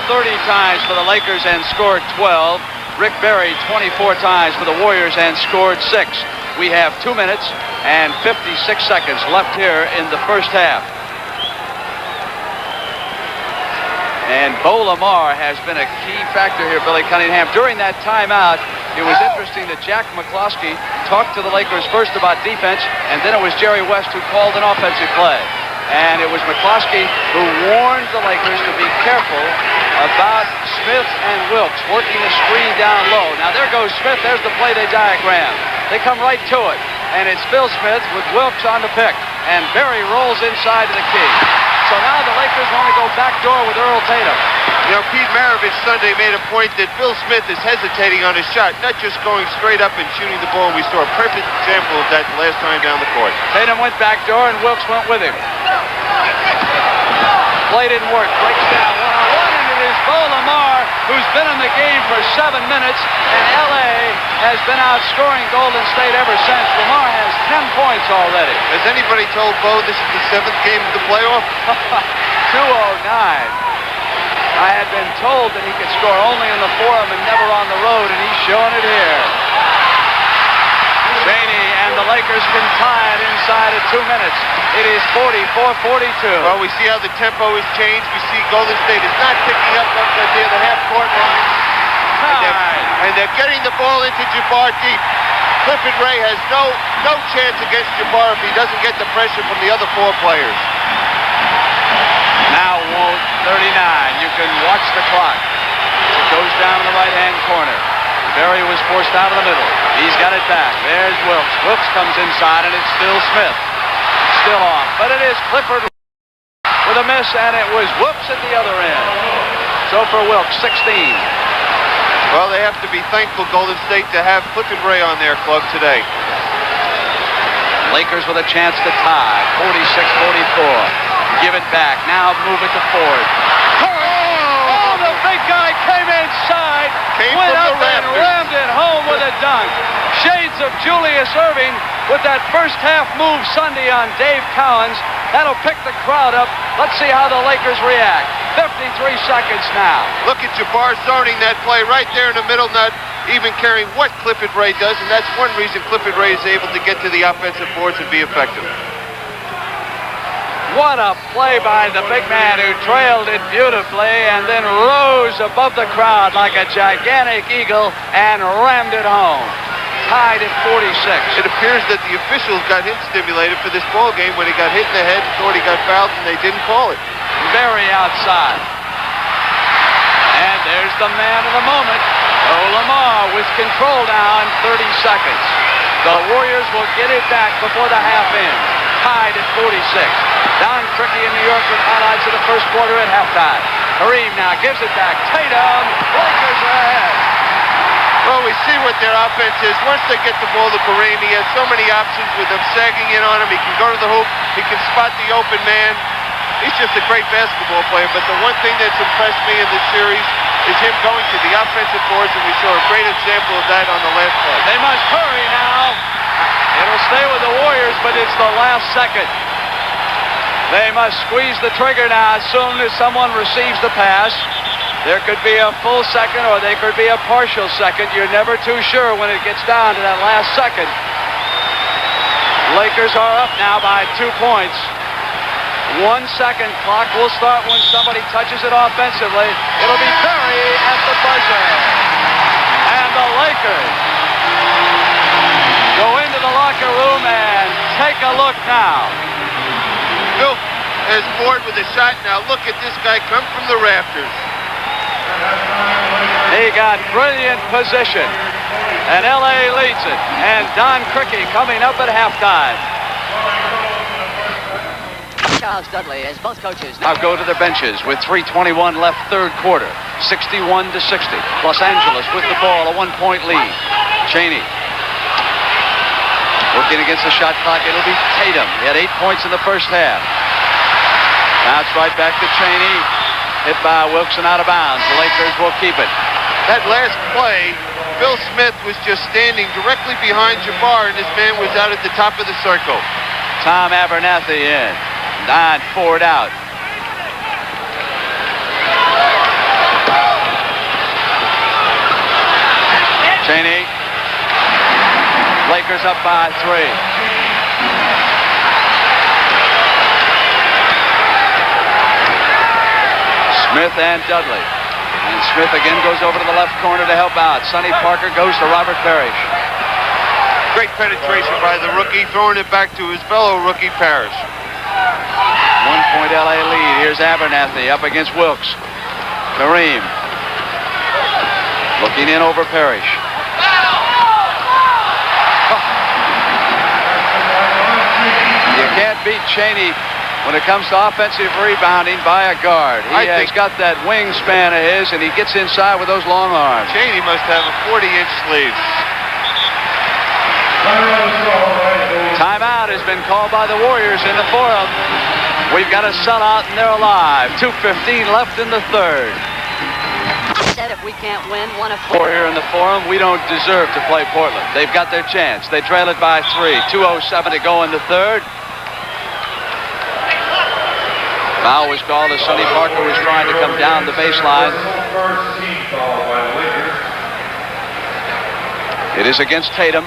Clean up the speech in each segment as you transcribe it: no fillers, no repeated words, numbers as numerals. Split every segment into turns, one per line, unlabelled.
30 times for the Lakers and scored 12. Rick Barry 24 times for the Warriors and scored 6. We have 2 minutes and 56 seconds left here in the first half. And Bo Lamar has been a key factor here, Billy Cunningham. During that timeout, it was interesting that Jack McCloskey talked to the Lakers first about defense, and then it was Jerry West who called an offensive play. And it was McCloskey who warned the Lakers to be careful about Smith and Wilkes working the screen down low. Now there goes Smith. There's the play they diagrammed. They come right to it. And it's Phil Smith with Wilkes on the pick. And Barry rolls inside to the key. So now the Lakers want to go backdoor with Earl Tatum.
You know, Pete Maravich Sunday made a point that Phil Smith is hesitating on his shot, not just going straight up and shooting the ball. And we saw a perfect example of that the last time down the court.
Tatum went backdoor and Wilkes went with him. Play didn't work. Breaks down one-on-one, and it is Bo Lamar, who's been in the game for 7 minutes, and L.A. has been outscoring Golden State ever since. Lamar has 10 points already.
Has anybody told Bo this is the 7th game of the playoff?
2:09. I had been told that he could score only in the Forum and never on the road, and he's showing it here. Cheney and the Lakers can tie it inside of 2 minutes. It is 44-42.
Well, we see how the tempo has changed. We see Golden State is not picking up near the half-court line. And they're getting the ball into Jabbar deep. Clifford Ray has no chance against Jabbar if he doesn't get the pressure from the other 4 players.
Now 39. You can watch the clock. It goes down in the right-hand corner. Barry was forced out of the middle. He's got it back. There's Wilkes. Wilkes comes inside, and it's Phil Smith. Still off. But it is Clifford with a miss, and it was Whoops at the other end. So for Wilkes, 16.
Well, they have to be thankful, Golden State, to have Clifford Ray on their club today.
Lakers with a chance to tie. 46-44. Give it back. Now move it to Ford. Oh, the big guy came inside. Went up and rammed it home with a dunk. Shades of Julius Erving with that first half move Sunday on Dave Cowens. That'll pick the crowd up. Let's see how the Lakers react. 53 seconds now.
Look at Jabbar zoning that play right there in the middle, not even caring what Clifford Ray does, and that's one reason Clifford Ray is able to get to the offensive boards and be effective.
What a play by the big man who trailed it beautifully and then rose above the crowd like a gigantic eagle and rammed it home. Tied at 46.
It appears that the officials got him stimulated for this ball game when he got hit in the head and thought he got fouled, and they didn't call it.
Very outside. And there's the man of the moment, Bo Lamar, with control now in 30 seconds. The Warriors will get it back before the half ends. Tied at 46. Don Crickey in New York with highlights of the first quarter at halftime. Kareem now gives it back. Tatum. Lakers are ahead.
Well, we see what their offense is. Once they get the ball to Kareem, he has so many options with them sagging in on him. He can go to the hoop. He can spot the open man. He's just a great basketball player. But the one thing that's impressed me in this series is him going to the offensive boards, and we saw a great example of that on the last play.
They must hurry now. It'll stay with the Warriors, but it's the last second. They must squeeze the trigger now as soon as someone receives the pass. There could be a full second or they could be a partial second. You're never too sure when it gets down to that last second. Lakers are up now by 2 points. 1 second clock will start when somebody touches it offensively. It'll be Barry at the buzzer. And the Lakers go into the locker room and take a look now.
Bill is bored with a shot. Now look at this guy come from the rafters.
He got brilliant position. And L.A. leads it. And Don Crickey coming up at halftime.
Charles Dudley as both coaches
now go to their benches with 3:21 left, third quarter. 61-60. Los Angeles with the ball, a 1-point lead. Cheney working against the shot clock. It'll be Tatum. He had 8 points in the first half. Now it's right back to Cheney. Hit by Wilkes and out of bounds. The Lakers will keep it.
That last play, Phil Smith was just standing directly behind Jabbar, and this man was out at the top of the circle.
Tom Abernathy in. 9 Ford out. Cheney. Lakers up by 3. Smith and Dudley. And Smith again goes over to the left corner to help out. Sonny Parker goes to Robert Parrish.
Great penetration by the rookie, throwing it back to his fellow rookie, Parrish.
1-point LA lead. Here's Abernathy up against Wilkes. Kareem. Looking in over Parrish. You can't beat Cheney when it comes to offensive rebounding by a guard. He has got that wingspan of his, and he gets inside with those long arms.
Cheney must have a 40-inch sleeve.
Timeout has been called by the Warriors in the Forum. We've got a sellout, and they're alive. 2:15 left in the third.
Said if we can't win one of 4
Here in the Forum, we don't deserve to play Portland. They've got their chance. They trail it by 3. 2:07 to go in the third. Foul was called as Sonny Parker was trying to come down the baseline. It is against Tatum,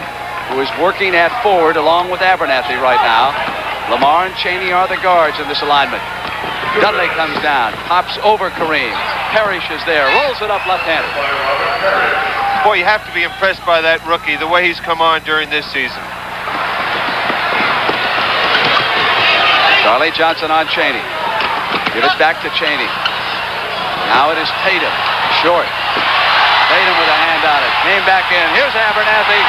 who is working at forward along with Abernathy right now. Lamar and Cheney are the guards in this alignment. Dudley comes down, pops over Kareem. Parrish is there, rolls it up left-handed.
Boy, you have to be impressed by that rookie, the way he's come on during this season.
Charlie Johnson on Cheney. Give it back to Cheney. Now it is Tatum. Short. Tatum with a hand on it. Came back in. Here's Abernathy.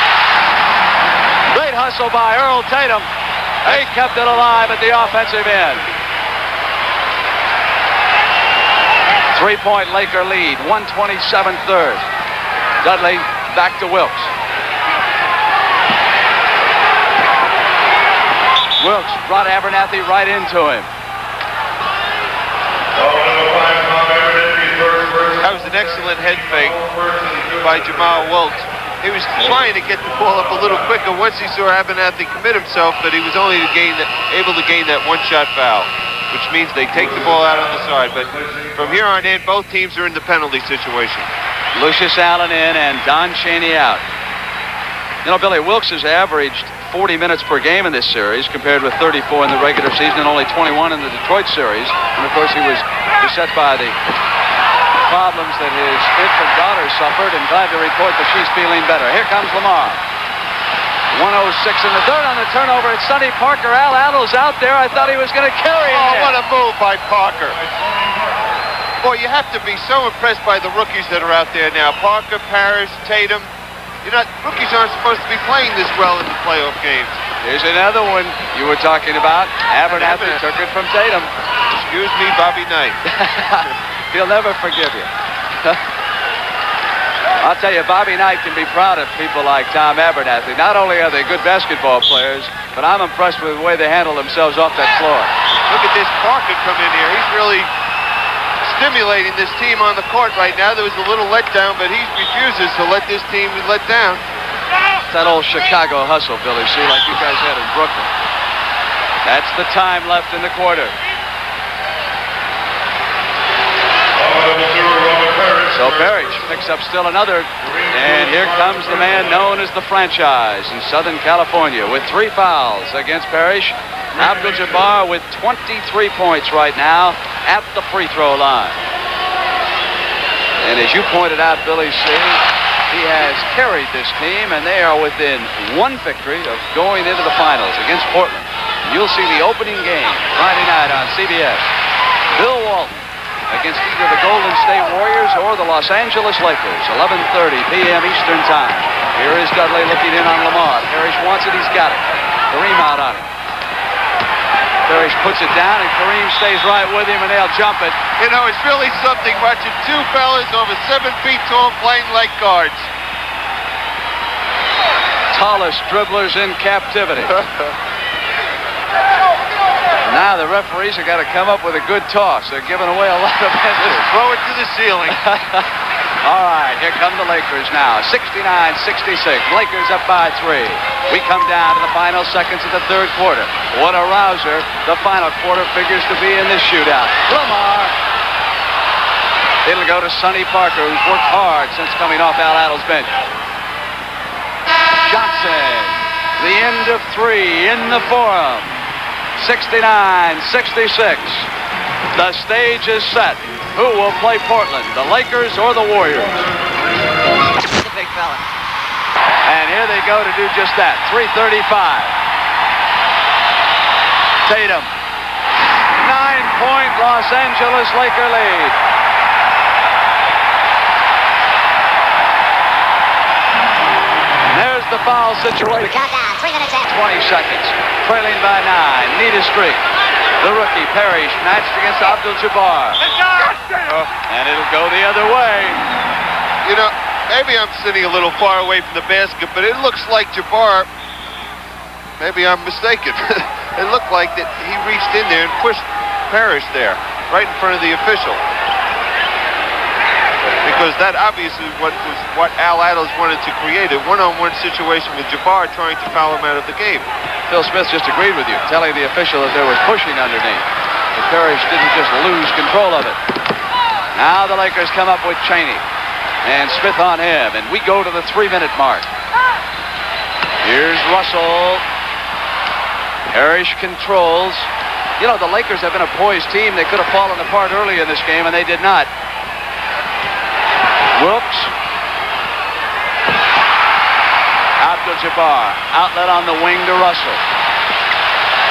Great hustle by Earl Tatum. He kept it alive at the offensive end. 3-point Laker lead. 1:27 third. Dudley back to Wilkes. Wilkes brought Abernathy right into him.
That was an excellent head fake by Jamaal Wilkes. He was trying to get the ball up a little quicker once he saw Abernathy commit himself, but he was only able to gain that one-shot foul, which means they take the ball out on the side. But from here on in, both teams are in the penalty situation.
Lucius Allen in and Don Cheney out. You know, Billy, Wilkes has averaged 40 minutes per game in this series compared with 34 in the regular season and only 21 in the Detroit series. And of course, he was beset by the problems that his infant daughter suffered, and glad to report that she's feeling better. Here comes Lamar. 1:06 in the third on the turnover. It's Sonny Parker. Al Attle's out there. I thought he was going to carry him.
Oh, what a move by Parker. Boy, you have to be so impressed by the rookies that are out there now. Parker, Parrish, Tatum. Rookies aren't supposed to be playing this well in the playoff games.
Here's another one you were talking about. Abernathy took it from Tatum.
Excuse me, Bobby Knight.
He'll never forgive you. I'll tell you, Bobby Knight can be proud of people like Tom Abernathy. Not only are they good basketball players, but I'm impressed with the way they handle themselves off that floor.
Look at this Parker come in here. He's really stimulating this team on the court right now. There was a little letdown, but he refuses to let this team be let down.
It's that old Chicago hustle, Billy, see, like you guys had in Brooklyn. That's the time left in the quarter. So Parrish picks up still another, and here comes the man known as the franchise in Southern California with 3 fouls against Parrish. Abdul-Jabbar with 23 points right now at the free throw line. And as you pointed out, Billy C., he has carried this team, and they are within 1 victory of going into the finals against Portland. You'll see the opening game Friday night on CBS. Bill Walton against either the Golden State Warriors or the Los Angeles Lakers, 11:30 p.m. Eastern Time. Here is Dudley looking in on Lamar. Parrish wants it, he's got it. Kareem out on him. Parrish puts it down, and Kareem stays right with him, and they'll jump it.
You know, it's really something watching 2 fellas over 7 feet tall playing like guards.
Tallest dribblers in captivity. Now the referees have got to come up with a good toss. They're giving away a lot of benches.
Just throw it to the ceiling.
All right, here come the Lakers now. 69-66. Lakers up by 3. We come down to the final seconds of the third quarter. What a rouser the final quarter figures to be in this shootout. Lamar. It'll go to Sonny Parker, who's worked hard since coming off Al Attle's bench. Johnson. The end of 3 in the Forum. 69-66. The stage is set. Who will play Portland, the Lakers or the Warriors?
The big fella.
And here they go to do just that. 3:35. Tatum. 9-point Los Angeles Laker lead. There's the foul situation.
Countdown, 3 minutes in.
20 seconds. Trailing by 9. Need a streak. The rookie, Parrish, matched against Abdul-Jabbar. And it'll go the other way.
You know, maybe I'm sitting a little far away from the basket, but it looks like Jabbar, maybe I'm mistaken. It looked like that he reached in there and pushed Parrish there, right in front of the official. Because that obviously was what Al Attles wanted to create, a one-on-one situation with Jabbar trying to foul him out of the game.
Phil Smith just agreed with you, telling the official that there was pushing underneath. But Parrish didn't just lose control of it. Now the Lakers come up with Chaney. And Smith on him. And we go to the 3-minute mark. Here's Russell. Parrish controls. You know, the Lakers have been a poised team. They could have fallen apart early in this game, and they did not. Wilkes. Abdul-Jabbar. Outlet on the wing to Russell.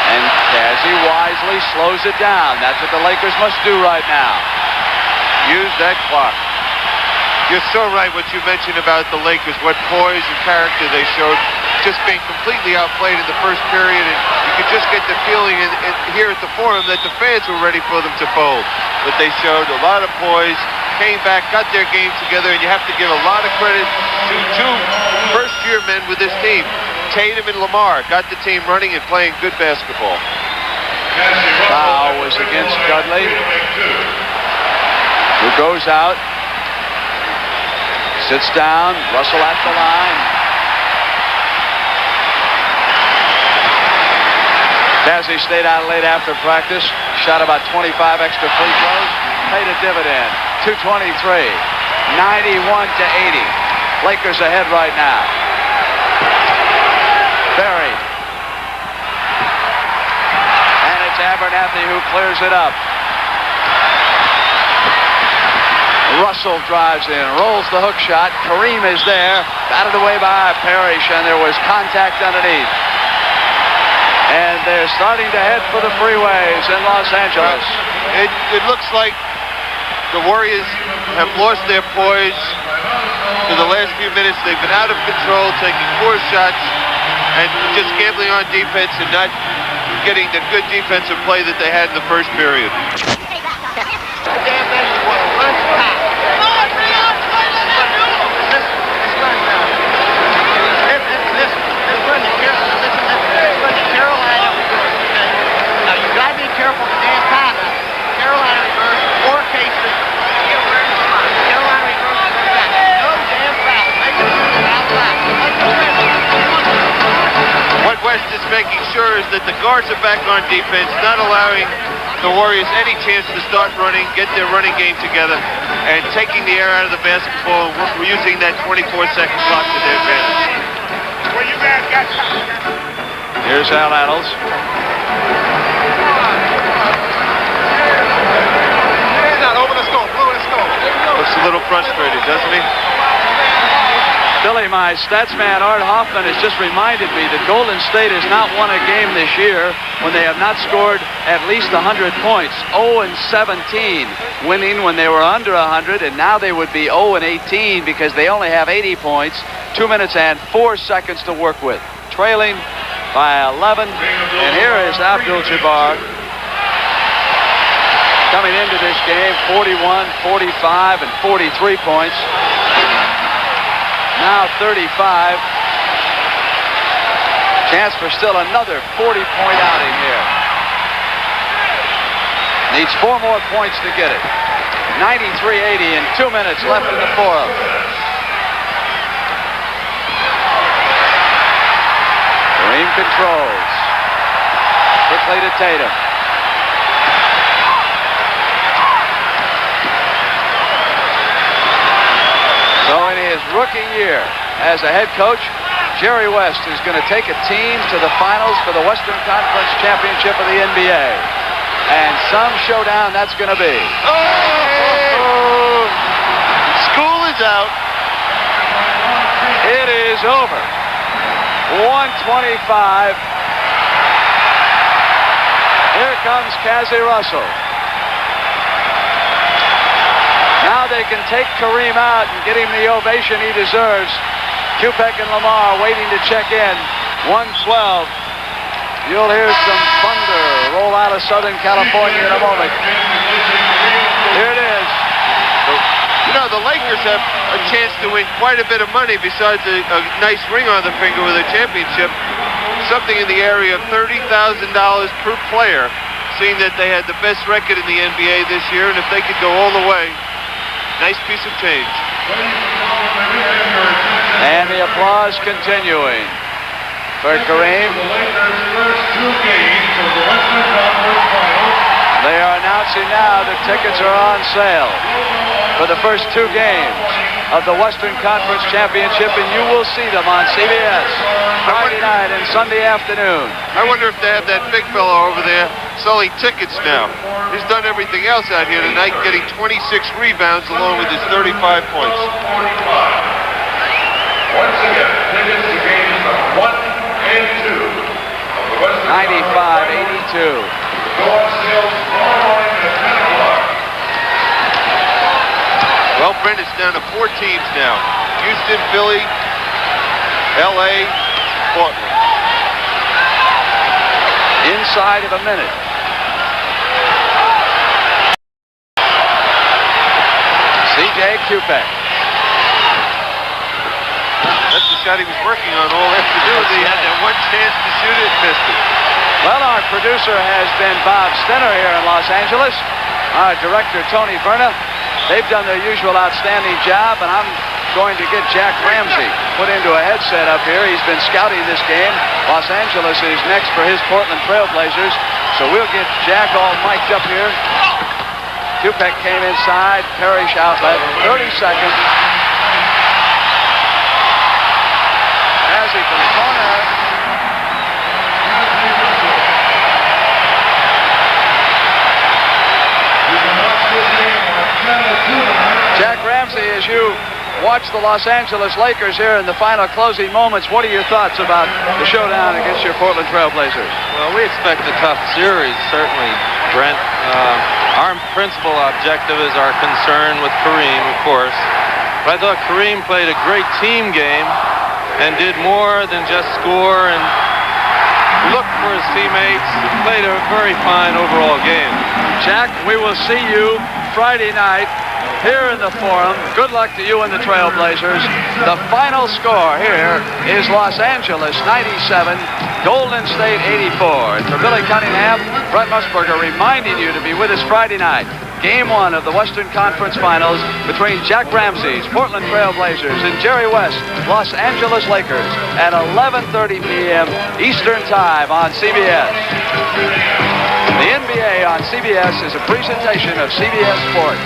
And Cassie wisely slows it down. That's what the Lakers must do right now. Use that clock.
You're so right what you mentioned about the Lakers, what poise and character they showed, just being completely outplayed in the first period, and you could just get the feeling here at the Forum that the fans were ready for them to fold. But they showed a lot of poise, came back, got their game together, and you have to give a lot of credit to 2 first-year men with this team. Tatum and Lamar got the team running and playing good basketball.
Foul was against Dudley, who goes out. Sits down. Russell at the line. Cassie stayed out late after practice. Shot about 25 extra free throws. Paid a dividend. 223. 91-80. Lakers ahead right now. Berry. And it's Abernathy who clears it up. Russell drives in, rolls the hook shot. Kareem is there, batted away by Parrish, and there was contact underneath. And they're starting to head for the freeways in Los Angeles.
It looks like the Warriors have lost their poise. For the last few minutes, they've been out of control, taking 4 shots, and just gambling on defense and not getting the good defensive play that they had in the first period.
Careful, damn pass. Carolina reverse, 4 cases. Carolina reverse, no damn foul. Make it foul.
What West is making sure is that the guards are back on defense, not allowing the Warriors any chance to start running, get their running game together, and taking the air out of the basketball. We're using that 24-second clock to their advantage.
Here's Al Attles.
Looks a little frustrated, doesn't he?
Billy, my stats man Art Hoffman has just reminded me that Golden State has not won a game this year when they have not scored at least 100 points. 0-17 winning when they were under 100, and now they would be 0-18 because they only have 80 points, 2 minutes and 4 seconds to work with. Trailing by 11, and here is Abdul-Jabbar coming into this game, 41, 45, and 43 points. Now 35. Chance for still another 40-point outing here. Needs 4 more points to get it. 93-80 and 2 minutes left in the Forum. Kareem controls. Quickly to Tatum. So in his rookie year as a head coach, Jerry West is going to take a team to the finals for the Western Conference Championship of the NBA. And some showdown that's going to be.
Oh! School is out.
It is over. 125. Here comes Cassie Russell. Now they can take Kareem out and get him the ovation he deserves. Kupek and Lamar waiting to check in. 112. You'll hear some thunder roll out of Southern California in a moment. Here it is.
You know, the Lakers have a chance to win quite a bit of money besides a nice ring on the finger with a championship. Something in the area of $30,000 per player, seeing that they had the best record in the NBA this year, and if they could go all the way, nice piece of change.
And the applause continuing for Kareem. They are announcing now that tickets are on sale for the first 2 games of the Western Conference Championship, and you will see them on CBS Friday night and Sunday afternoon.
I wonder if they have that big fellow over there selling tickets now. He's done everything else out here tonight, getting 26 rebounds along with his 35 points.
Once again, tickets to games 1 and 2 of the Western
95-82.
Go on sale tomorrow morning at 10 o'clock.
Well, Brent, it's down to 4 teams now. Houston, Philly, LA, Portland.
Inside of a minute. C.J. Kupek.
That's the shot he was working on all afternoon. He had that one chance to shoot it and missed it.
Well, our producer has been Bob Stenner here in Los Angeles. Our director, Tony Verna. They've done their usual outstanding job, and I'm going to get Jack Ramsey put into a headset up here. He's been scouting this game. Los Angeles is next for his Portland Trailblazers, so we'll get Jack all mic'd up here. Kupek came inside, Parrish outlet, 30 seconds. Cassie from the corner. Jack Ramsey, as you watch the Los Angeles Lakers here in the final closing moments, what are your thoughts about the showdown against your Portland Trailblazers?
Well, we expect a tough series, certainly, Brent. Our principal objective is our concern with Kareem, of course. But I thought Kareem played a great team game and did more than just score and look for his teammates. Played a very fine overall game.
Jack, we will see you Friday night here in the Forum. Good luck to you and the Trailblazers. The final score here is Los Angeles 97, Golden State 84. And for Billy Cunningham, Brent Musburger reminding you to be with us Friday night. Game 1 of the Western Conference Finals between Jack Ramsey's Portland Trailblazers and Jerry West, Los Angeles Lakers at 11:30 p.m. Eastern Time on CBS. The NBA on CBS is a presentation of CBS Sports.